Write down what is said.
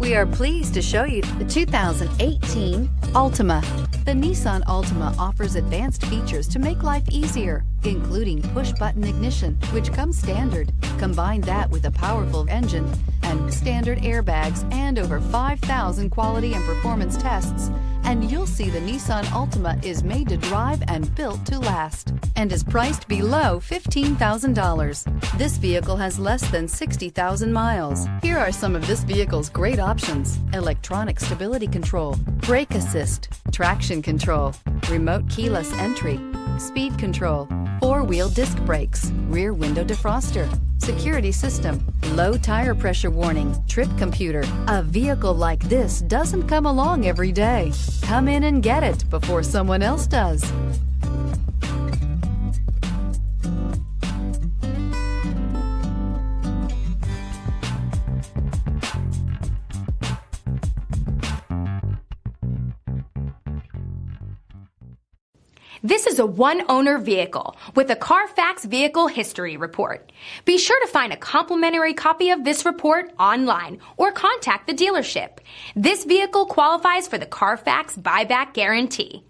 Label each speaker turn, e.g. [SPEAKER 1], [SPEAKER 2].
[SPEAKER 1] We are pleased to show you the 2018 Altima. The Nissan Altima offers advanced features to make life easier, including push-button ignition, which comes standard. Combine that with a powerful engine and standard airbags and over 5,000 quality and performance tests, and you'll see the Nissan Altima is made to drive and built to last, and is priced below $15,000. This vehicle has less than 60,000 miles. Here are some of this vehicle's great options: electronic stability control, brake assist, traction control, remote keyless entry, speed control, four-wheel disc brakes, rear window defroster, security system, low tire pressure warning, trip computer. A vehicle like this doesn't come along every day. Come in and get it before someone else does.
[SPEAKER 2] This is a one-owner vehicle with a Carfax Vehicle History Report. Be sure to find a complimentary copy of this report online or contact the dealership. This vehicle qualifies for the Carfax Buyback Guarantee.